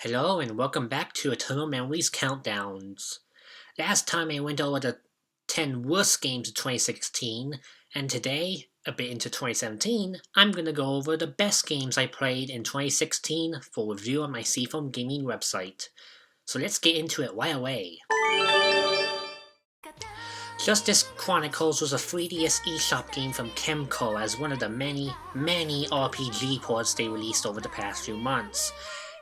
Hello and welcome back to Eternal Memories Countdowns. Last time I went over the 10 worst games of 2016, and today, a bit into 2017, I'm gonna go over the best games I played in 2016 for review on my Seafoam Gaming website. So let's get into it right away. Justice Chronicles was a 3DS eShop game from Kemco as one of the many RPG ports they released over the past few months.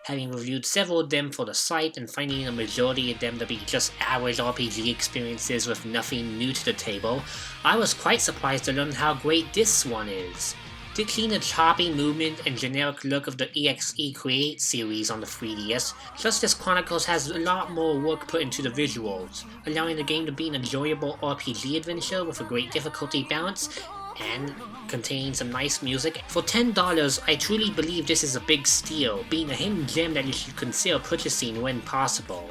Having reviewed several of them for the site and finding a majority of them to be just average RPG experiences with nothing new to the table, I was quite surprised to learn how great this one is. Ditching the choppy movement and generic look of the EXE Create series on the 3DS, Justice Chronicles has a lot more work put into the visuals, allowing the game to be an enjoyable RPG adventure with a great difficulty balance and containing some nice music. For $10, I truly believe this is a big steal, being a hidden gem that you should consider purchasing when possible.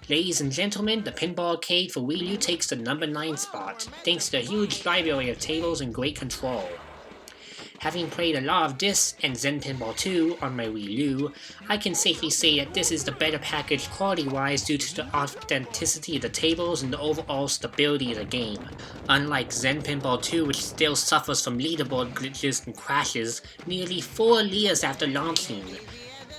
Ladies and gentlemen, the Pinball K4 for Wii U takes the number 9 spot, thanks to the huge library of tables and great control. Having played a lot of this and Zen Pinball 2 on my Wii U, I can safely say that this is the better package quality-wise due to the authenticity of the tables and the overall stability of the game. Unlike Zen Pinball 2, which still suffers from leaderboard glitches and crashes nearly 4 years after launching.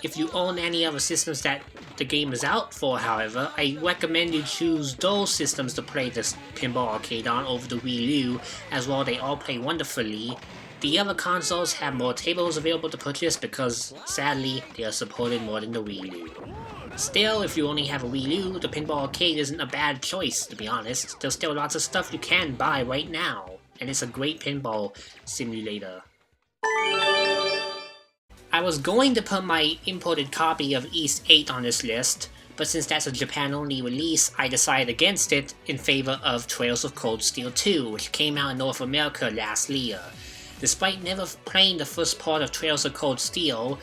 If you own any other systems that the game is out for, however, I recommend you choose those systems to play this Pinball Arcade on over the Wii U, as well they all play wonderfully. The other consoles have more tables available to purchase because, sadly, they are supported more than the Wii U. Still, if you only have a Wii U, the Pinball Arcade isn't a bad choice, to be honest. There's still lots of stuff you can buy right now, and it's a great pinball simulator. I was going to put my imported copy of East 8 on this list, but since that's a Japan-only release, I decided against it in favor of Trails of Cold Steel 2, which came out in North America last year. Despite never playing the first part of Trails of Cold Steel,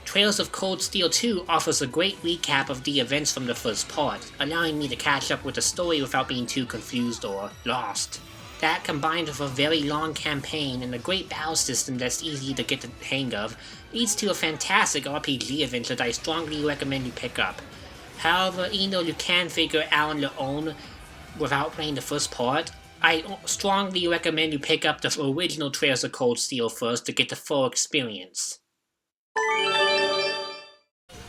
Trails of Cold Steel 2 offers a great recap of the events from the first part, allowing me to catch up with the story without being too confused or lost. That, combined with a very long campaign and a great battle system that's easy to get the hang of, leads to a fantastic RPG adventure that I strongly recommend you pick up. However, even though you can figure it out on your own without playing the first part, I strongly recommend you pick up the original Trails of Cold Steel first to get the full experience.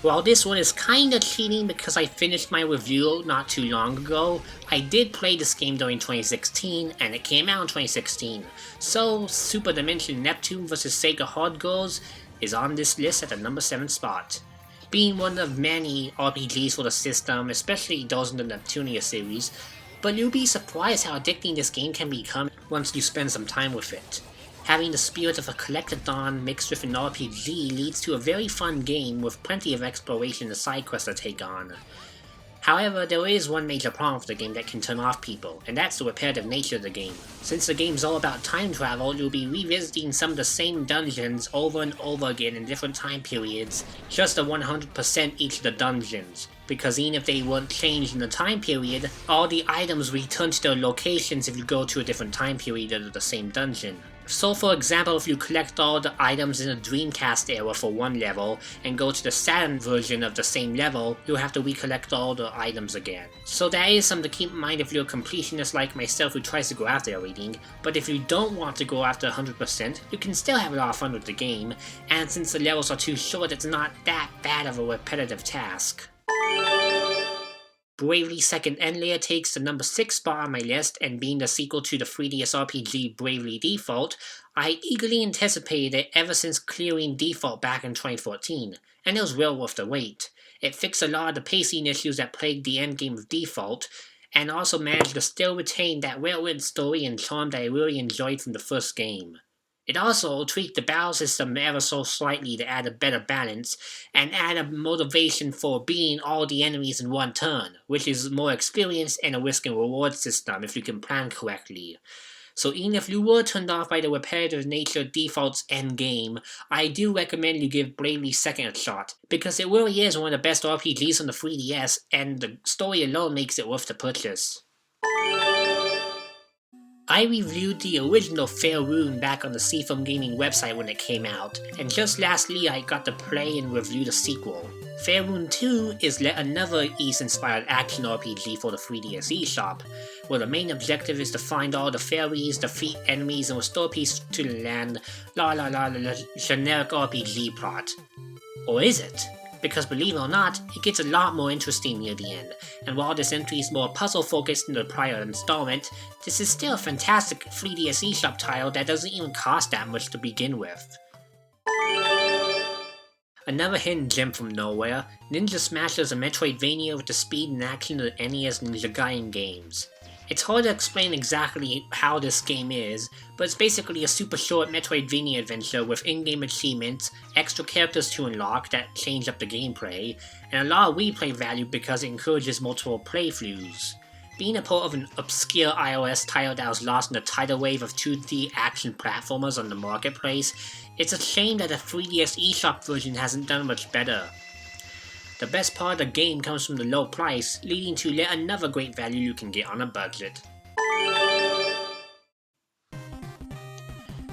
While this one is kinda cheating because I finished my review not too long ago, I did play this game during 2016 and it came out in 2016, so Super Dimension Neptune vs Sega Hard Girls is on this list at the number 7 spot. Being one of many RPGs for the system, especially those in the Neptunia series, but you'll be surprised how addicting this game can become once you spend some time with it. Having the spirit of a collectathon mixed with an RPG leads to a very fun game with plenty of exploration and side quests to take on. However, there is one major problem with the game that can turn off people, and that's the repetitive nature of the game. Since the game's all about time travel, you'll be revisiting some of the same dungeons over and over again in different time periods, just a 100% each of the dungeons. Because even if they weren't changed in the time period, all the items return to their locations if you go to a different time period of the same dungeon. So for example, if you collect all the items in the Dreamcast era for one level, and go to the Saturn version of the same level, you'll have to recollect all the items again. So that is something to keep in mind if you're a completionist like myself who tries to go after everything, but if you don't want to go after 100%, you can still have a lot of fun with the game, and since the levels are too short, it's not that bad of a repetitive task. Bravely Second Endlayer takes the number 6 spot on my list, and being the sequel to the 3DS RPG Bravely Default, I eagerly anticipated it ever since clearing Default back in 2014, and it was well worth the wait. It fixed a lot of the pacing issues that plagued the endgame of Default, and also managed to still retain that well-written story and charm that I really enjoyed from the first game. It also tweaked the battle system ever so slightly to add a better balance, and add a motivation for beating all the enemies in one turn, which is more experience and a risk and reward system if you can plan correctly. So even if you were turned off by the repetitive nature of Default's endgame, I do recommend you give Bravely Second a shot, because it really is one of the best RPGs on the 3DS, and the story alone makes it worth the purchase. I reviewed the original Faerun back on the Seafoam Gaming website when it came out, and just lastly I got to play and review the sequel. Faerun 2 is yet another Ys-inspired action RPG for the 3DS eShop, where the main objective is to find all the fairies, defeat enemies, and restore peace to the land. Generic RPG plot. Or is it? Because believe it or not, it gets a lot more interesting near the end, and while this entry is more puzzle focused than the prior installment, this is still a fantastic 3DS eShop title that doesn't even cost that much to begin with. Another hidden gem from nowhere, Ninja Smash is a Metroidvania with the speed and action of the NES Ninja Gaiden games. It's hard to explain exactly how this game is, but it's basically a super short Metroidvania adventure with in-game achievements, extra characters to unlock that change up the gameplay, and a lot of replay value because it encourages multiple playthroughs. Being a part of an obscure iOS title that was lost in the tidal wave of 2D action platformers on the marketplace, it's a shame that the 3DS eShop version hasn't done much better. The best part of the game comes from the low price, leading to yet another great value you can get on a budget.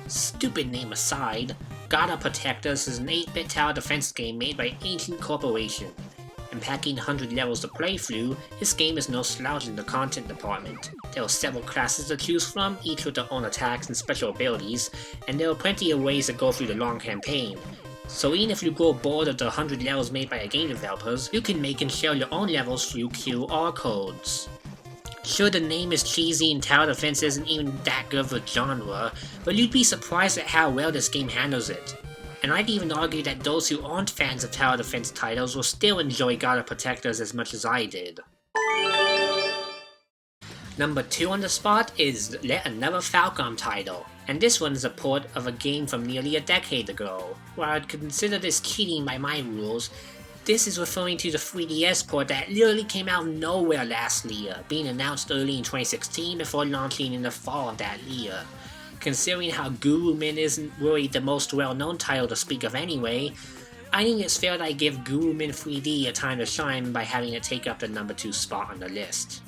Stupid name aside, God of Protectors is an 8-bit tower defense game made by Ancient Corporation. And packing 100 levels to play through, this game is no slouch in the content department. There are several classes to choose from, each with their own attacks and special abilities, and there are plenty of ways to go through the long campaign. So even if you grow bored of the 100 levels made by game developers, you can make and share your own levels through QR codes. Sure, the name is cheesy and tower defense isn't even that good of a genre, but you'd be surprised at how well this game handles it. And I'd even argue that those who aren't fans of tower defense titles will still enjoy God of Protectors as much as I did. Number 2 on the spot is yet another Falcom title, and this one is a port of a game from nearly a decade ago. While I'd consider this cheating by my rules, this is referring to the 3DS port that literally came out of nowhere last year, being announced early in 2016 before launching in the fall of that year. Considering how Gurumin isn't really the most well-known title to speak of anyway, I think it's fair that I give Gurumin 3D a time to shine by having it take up the number 2 spot on the list.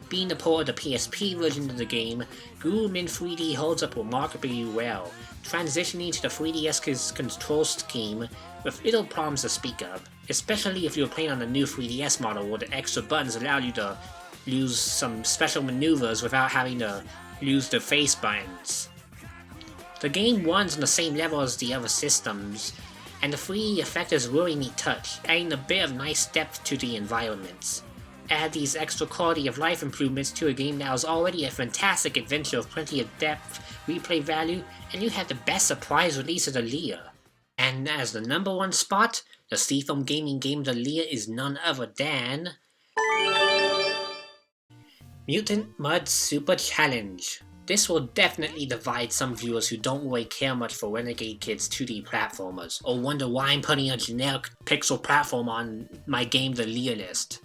Being the port of the PSP version of the game, Gurumin 3D holds up remarkably well, transitioning to the 3DS's control scheme with little problems to speak of, especially if you're playing on the new 3DS model where the extra buttons allow you to use some special maneuvers without having to use the face buttons. The game runs on the same level as the other systems, and the 3D effect is really neat touch, adding a bit of nice depth to the environments. Add these extra quality of life improvements to a game that was already a fantastic adventure with plenty of depth, replay value, and you have the best surprise release of the year. And as the number 1 spot, the Seafoam Gaming game of the year is none other than Mutant Mud Super Challenge. This will definitely divide some viewers who don't really care much for Renegade Kid's 2D platformers, or wonder why I'm putting a generic pixel platform on my game of the year list.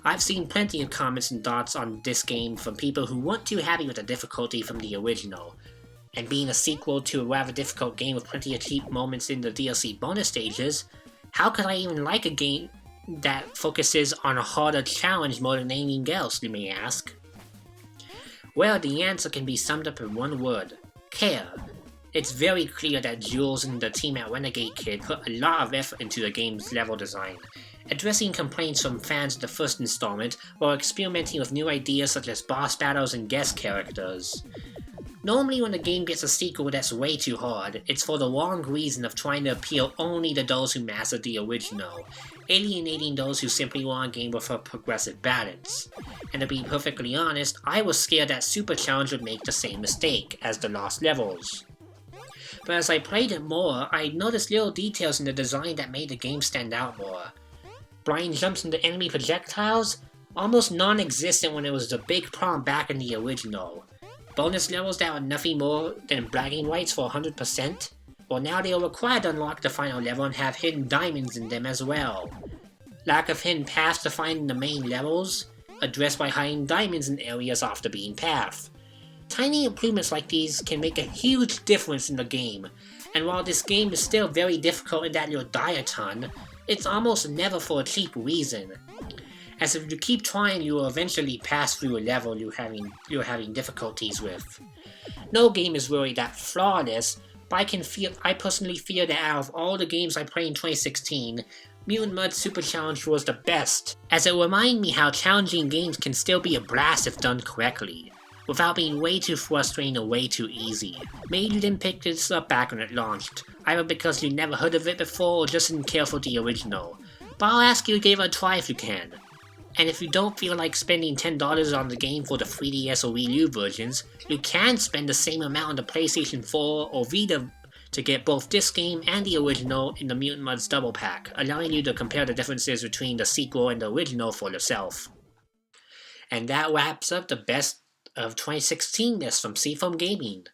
I've seen plenty of comments and thoughts on this game from people who weren't too happy with the difficulty from the original. And being a sequel to a rather difficult game with plenty of cheap moments in the DLC bonus stages, how could I even like a game that focuses on a harder challenge more than anything else, you may ask? Well, the answer can be summed up in one word: care. It's very clear that Jules and the team at Renegade Kid put a lot of effort into the game's level design, addressing complaints from fans of the first installment while experimenting with new ideas such as boss battles and guest characters. Normally when a game gets a sequel that's way too hard, it's for the wrong reason of trying to appeal only to those who mastered the original, alienating those who simply want a game with a progressive balance. And to be perfectly honest, I was scared that Super Challenge would make the same mistake as the Lost Levels. But as I played it more, I noticed little details in the design that made the game stand out more. Blind jumps into enemy projectiles? Almost non-existent when it was the big problem back in the original. Bonus levels that are nothing more than bragging rights for 100%? Well, now they are required to unlock the final level and have hidden diamonds in them as well. Lack of hidden paths to find in the main levels? Addressed by hiding diamonds in areas off the beaten path. Tiny improvements like these can make a huge difference in the game, and while this game is still very difficult in that you'll die a ton, it's almost never for a cheap reason. as if you keep trying you will eventually pass through a level you're having difficulties with. No game is really that flawless, but I personally feel that out of all the games I played in 2016, Mutant Mud Super Challenge was the best, as it reminded me how challenging games can still be a blast if done correctly, without being way too frustrating or way too easy. Maybe you didn't pick this up back when it launched, either because you never heard of it before or just didn't care for the original, but I'll ask you to give it a try if you can. And if you don't feel like spending $10 on the game for the 3DS or Wii U versions, you can spend the same amount on the PlayStation 4 or Vita to get both this game and the original in the Mutant Mudds double pack, allowing you to compare the differences between the sequel and the original for yourself. And that wraps up the best of 2016 list from Seafoam Gaming.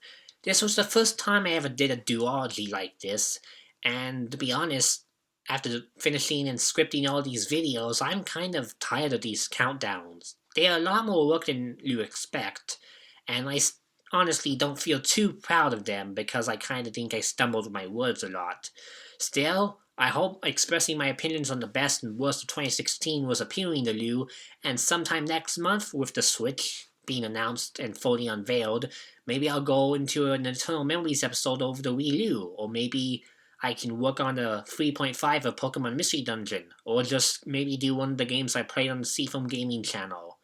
This was the first time I ever did a duology like this, and to be honest, after finishing and scripting all these videos, I'm kind of tired of these countdowns. They are a lot more work than you expect, and I honestly don't feel too proud of them because I kind of think I stumbled with my words a lot. Still, I hope expressing my opinions on the best and worst of 2016 was appealing to you, and sometime next month, with the Switch being announced and fully unveiled, maybe I'll go into an Eternal Memories episode over the Wii U, or maybe I can work on the 3.5 of Pokemon Mystery Dungeon, or just maybe do one of the games I played on the Seafoam Gaming channel.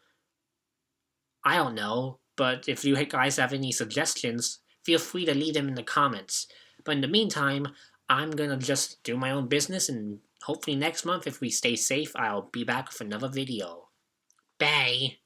I don't know, but if you guys have any suggestions, feel free to leave them in the comments. But in the meantime, I'm gonna just do my own business, and hopefully next month, if we stay safe, I'll be back with another video. Bye!